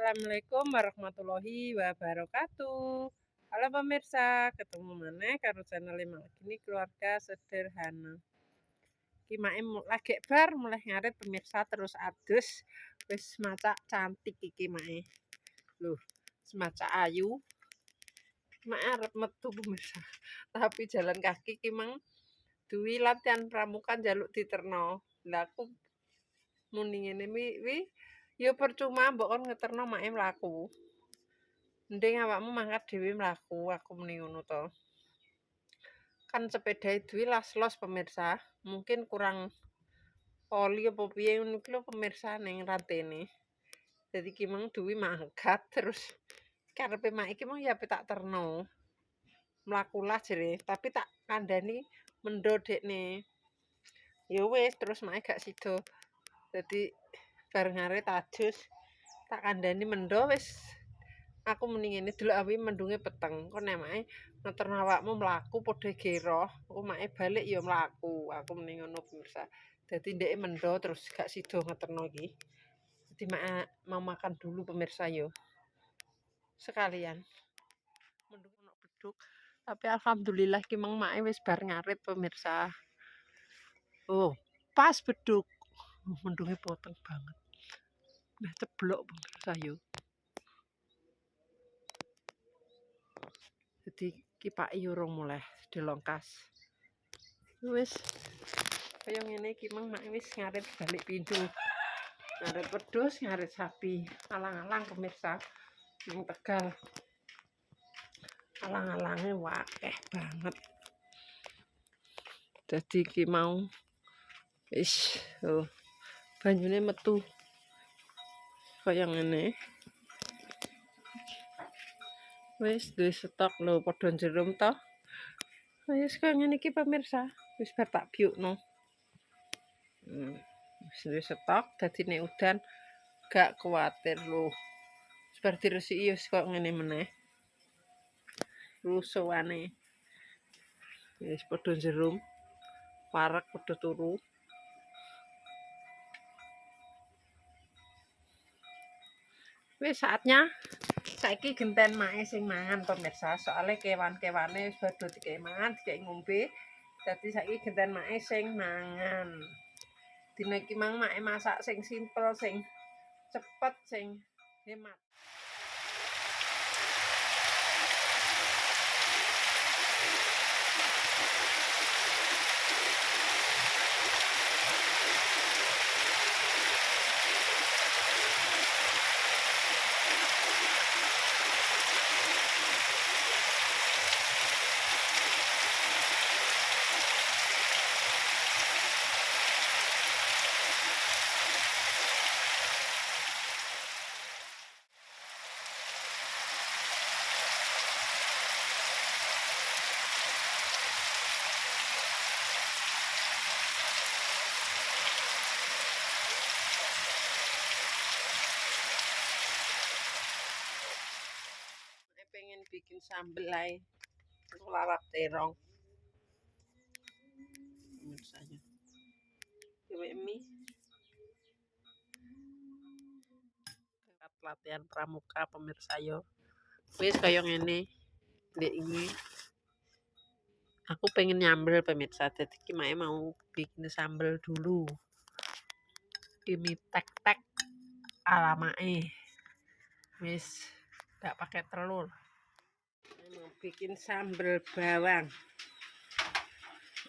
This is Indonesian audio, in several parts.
Assalamualaikum warahmatullahi wabarakatuh. Halo pemirsa, ketemu mana karo channel gini keluarga sederhana. Iki mae lagi bar mulai ngarit pemirsa terus adus wis macak cantik iki mae. Loh, semacak ayu. Mae arep metu pemirsa. Tapi jalan kaki ki mang duwi latihan pramuka njaluk diterno. Lah aku muni ngene wi ya percuma mbok kon ngeterno mae mlaku. Mending awakmu mangkat dhewe mlaku, aku muni ngono to. Kan sepedae duwe las-los pemirsa, mungkin kurang oli apa piye ngono iki lho pemirsa ning rantene. Jadi ki mang duwe mangkat terus karepe mak iki mang ya tak terno. Mlakulah jere, tapi tak kandhani mendo dekne. Ya wis terus mak gak sida. Jadi bareng ngarit ajus tak kandhani mendo wis. Aku muni ngene delok awi mendunge peteng. Kon emake ngeterno awakmu mlaku padha geroh, omake balik ya mlaku. Aku muni ngono pemirsa. Dadi ndeke mendo terus gak sida ngeterno iki. Jadi mau makan dulu pemirsa yo. Sekalian. Mendung ono beduk. Tapi alhamdulillah ki mang make wis bar ngarit pemirsa. Oh, pas beduk. Mendunge poteng banget. Nah, ceblok pemirsa yo. Jadi kipake urung mulai dilongkas. Wis kaya ngene iki mang mak wis ngarit balik pintu. Ngarit wedhus, ngarit sapi. Alang-alang pemirsa ning Tegal. Alang-alange wakeh banget. Jadi iki mau wis banyune metu kaya ngene. Wis duwe stok lho padha jerum to. Wis kaya ngene iki pemirsa, wis bar tak biukno. Wis duwe stok dadi nek udan gak kuwatir lho. Wis bar diresiki wis kok ngene meneh. Rusuhane. Wis padha jerum. Parek padha turu. Wis saatnya saiki genten mae sing mangan pemirsa, soalnya kewan-kewane wis padha dikei mangan, dikei ngombe. Dadi saiki genten mae sing mangan. Dina iki mang mae masak sing simpel, sing cepet, sing hemat. Pengen bikin sambel ae. Lalap terong. Misalnya. Dewe mie. Latihan pramuka pemirsa yo. Wis kaya ngene. Ndek ini. Aku pengen nyambel pemirsa. Jadi ki mae mau bikin sambel dulu. Ini tek-tek ala mae. Wis gak pakai telur. Mau bikin sambal bawang.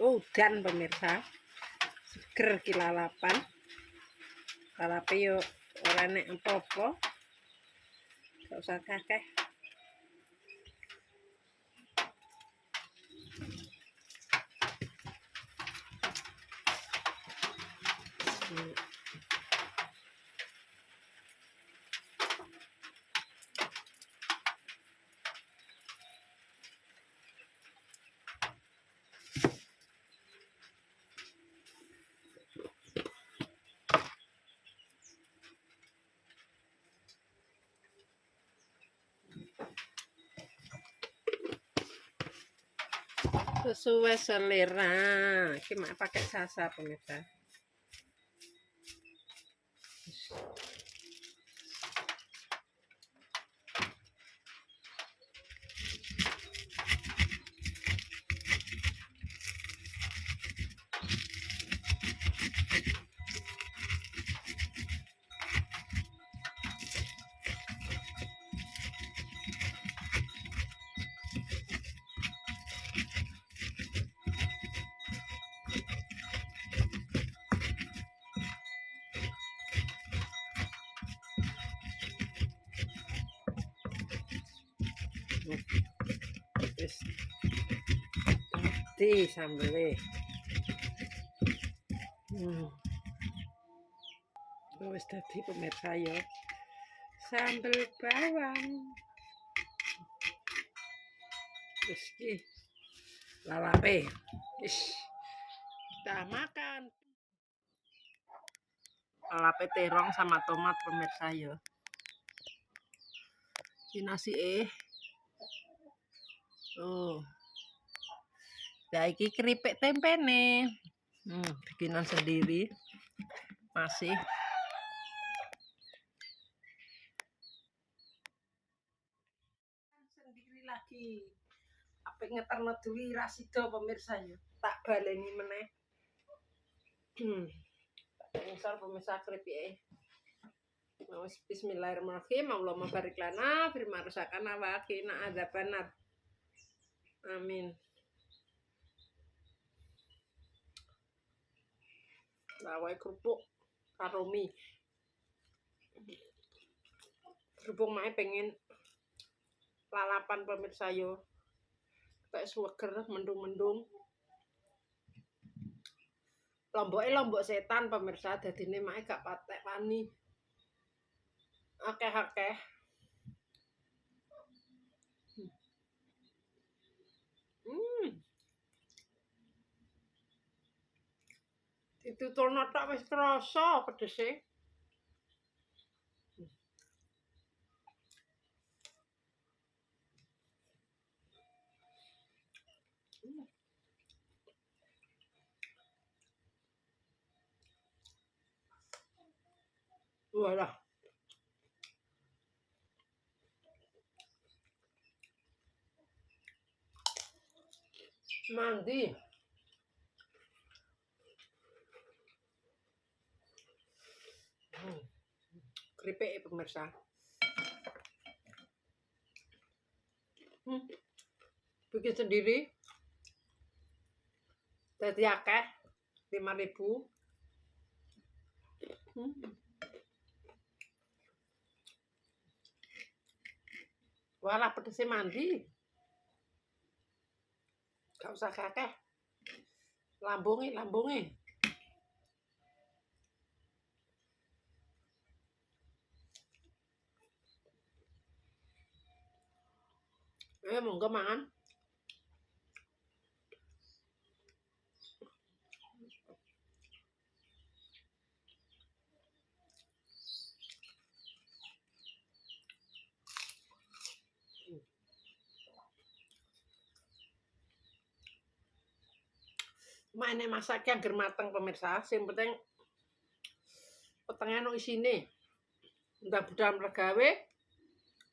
Udan pemirsa. Seger ki lalapan. Lalape yo ora nek apa-apa. Gak usah kakeh. Sesuai selera. Iki mak pakai sasa pemirsa. Wis di sambele. Wis dadi pemirsa ya. Sambel bawang. Wis iki lalape. Wis kita makan. Lalape terong sama tomat pemirsa ya. Ini nasi Oh. Nah, iki keripik tempe nih. Bikinan sendiri. Masih. Sendiri lagi. Apa ngeterno duwi rasido pemirsa ya. Tak baleni meneh. Misal pemirsa keripik Bismillahirrahmanirrahim. Allahumma barik lana firma rusakana wa qina adzabannar. Amin. Lawai kerupuk karo mie. Kerupuk mae pengen lalapan pemirsa yo. Kayak suweger mendung-mendung. Lombok setan pemirsa dadine mae gak patek wani. Akeh-akeh. Ditutulno tok wis krasa pedese. Walah. Mandi. Keripik pemirsa. Bikin sendiri. Dadi akeh 5.000. Walah pedese mandi. Gak usah kakeh. Lambunge. Monggo mangan. Maine masake angger mateng pemirsa, sing penting wetenge ono isine. Ndang budal mergawe,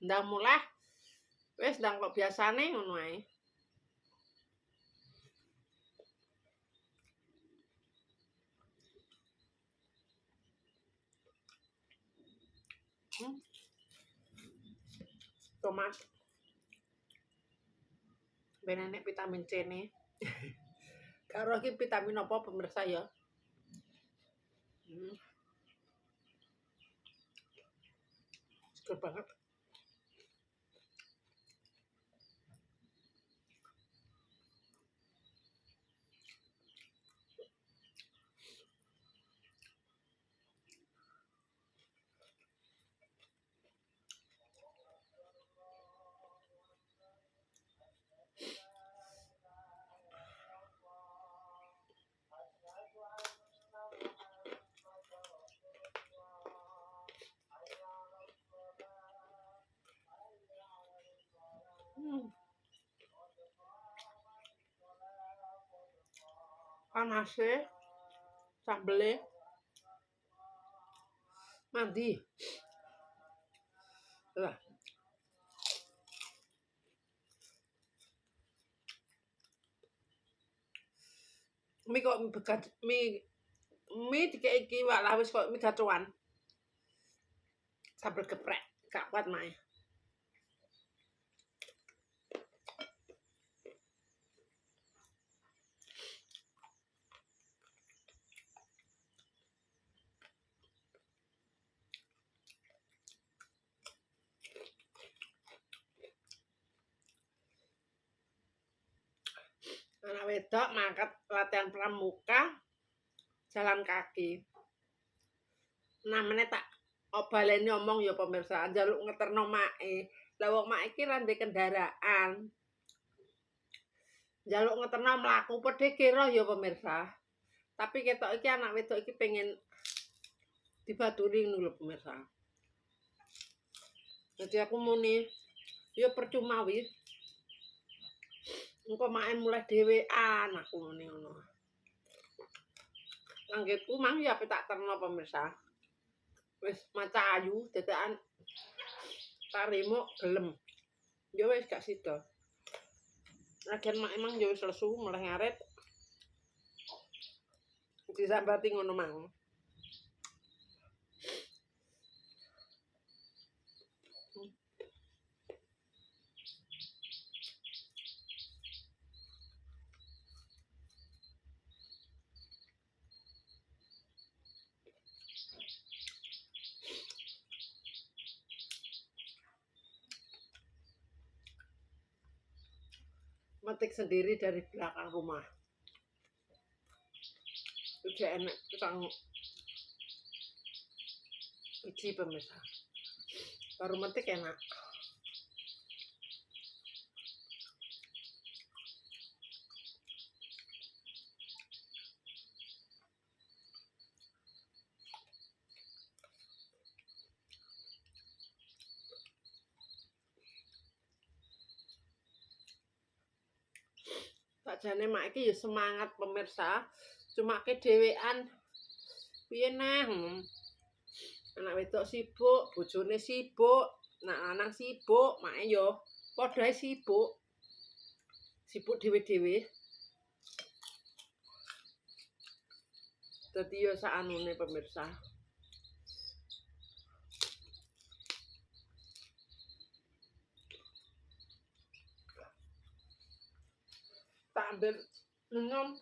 ndang muleh, wis ndang kok biasane ngono ae. Tomat. Ben enek vitamin C ne. Karo iki vitamin apa pemirsa ya? Seger banget. Panase sambele mandi. Lah. Mie kok begat mie dikek iki walah wis kok mie gacoan. Sambel geprek, gak kuat mae. wedok mangkat latihan pramuka jalan kaki. Namanya tak baleni omong ya pemirsa, njaluk ngeterno mae. Lah wong mak iki ra ndek kendaraan. Njaluk ngeterno mlaku pedhe kira ya pemirsa. Tapi ketok iki anak wedok iki pengen dibaturi ngono lho pemirsa. Jadi aku muni ya percuma wis. Engko mae mulai dhewean aku muni ngono. Anggitku mang ya tak terno pemirsa. Wis maca ayu dadakan tarimo gelem. Ya wis gak sida. Lagian mak emang ya wis lesu mulai ngaret. Disambati ngono mang. Metik sendiri dari belakang rumah. Udah enak tukang biji pemirsa. Baru metik enak. Sakjane mak iki ya semangat pemirsa. Cuma ke dhewean piye nah. Anak wedok sibuk, bojone sibuk, anak lanang sibuk, mak yo padha sibuk. Sibuk dhewe-dhewe. Dadi yo sakanune pemirsa. Tak ambil minum.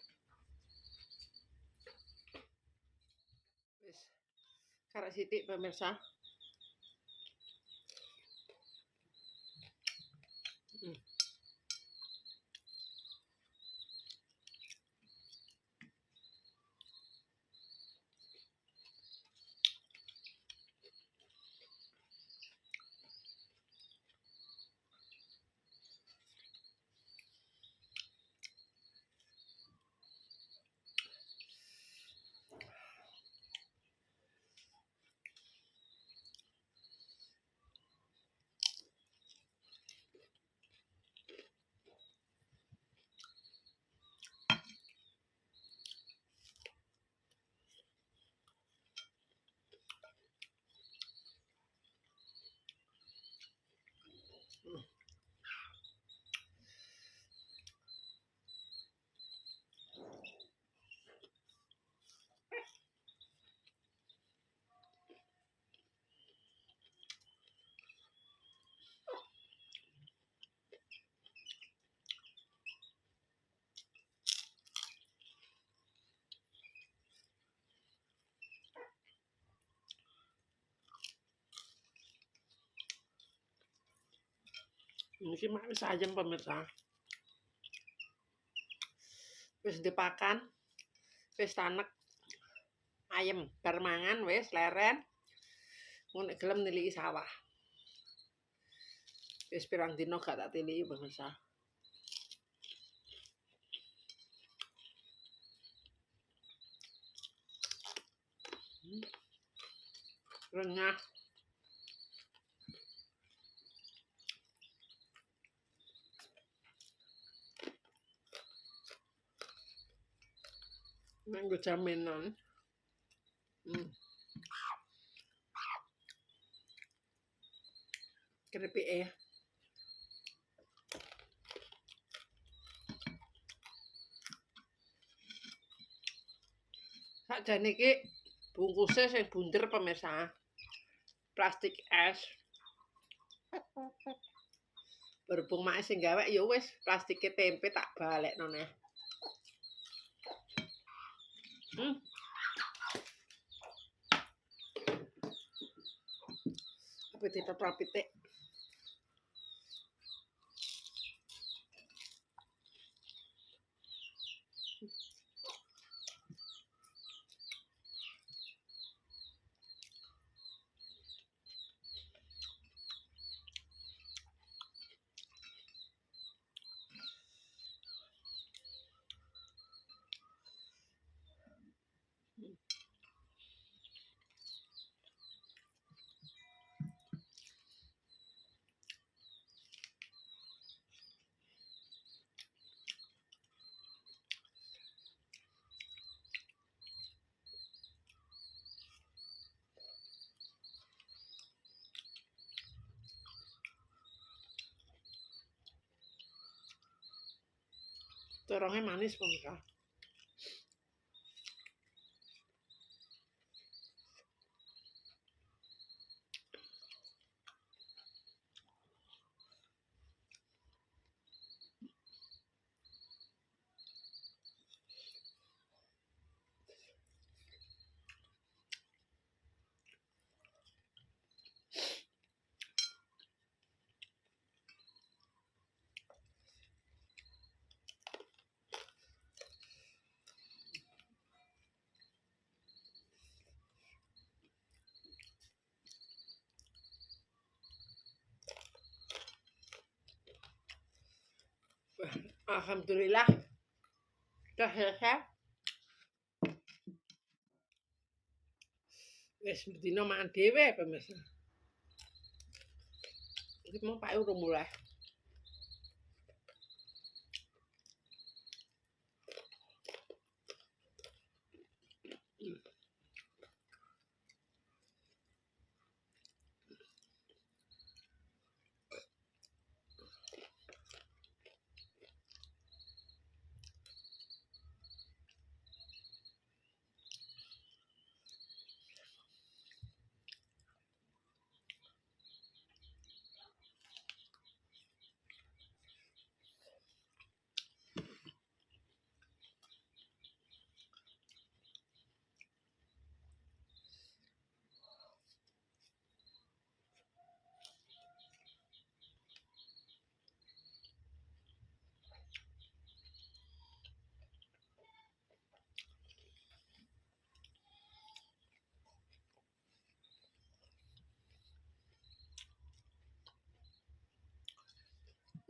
Wis. Karek sithik pemirsa. Ini mak wis ayem pemirsa. Wis dipakan, wis tanek. Ayem, bar mangan wis leren. Ngono gelem niliki sawah. Wis pirang dina gak tak tiliki pemirsa. Renyah. Nganggo jaminan. Krepike. Sakjane iki bungkusnya sing bunder pemirsa. Plastik es. Berhubung mak sing gawe ya wis plastike tempe tak balekno neh. Apa ditotal pitik. Terongnya manis pemirsa. Alhamdulillah sudah selesai. Wis bedino makan dhewe pemirsa. Iki mau Pak urung mulai.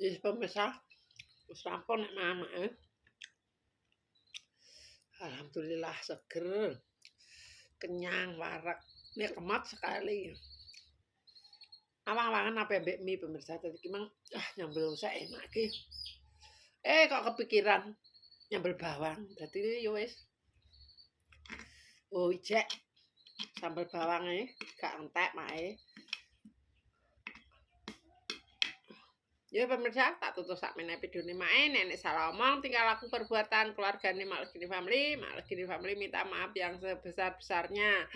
Wis pemirsa, wis rampung nek mamake. Alhamdulillah seger. Kenyang, warak. Nikmat sekali. Awang-awangan apa mbek mie pemirsa tadi ki mang nyambel usah enak ki. Kok kepikiran nyambel bawang. Dadi yo wis. Oh, ijek. Sambal bawange gak entek mae. Ya pemirsa, tak tutup sakmene videone mae. Nenek salah omong, tingkah laku perbuatan keluargane Malgini Family. Malgini Family minta maaf yang sebesar-besarnya.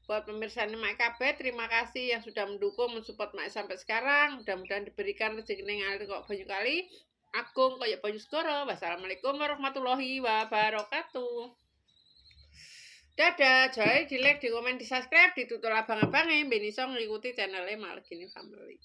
Buat pemirsa Mak kabeh, terima kasih yang sudah mendukung, mensupport Mak sampai sekarang. Mudah-mudahan diberikan rezeki ngalir kok banyu kali. Agung kaya banyu segara. Wassalamualaikum warahmatullahi wabarakatuh. Dadah, jangan di like, di komen, di subscribe, ditutul abang-abangnya, ben iso ngikuti channelnya Malgini Family.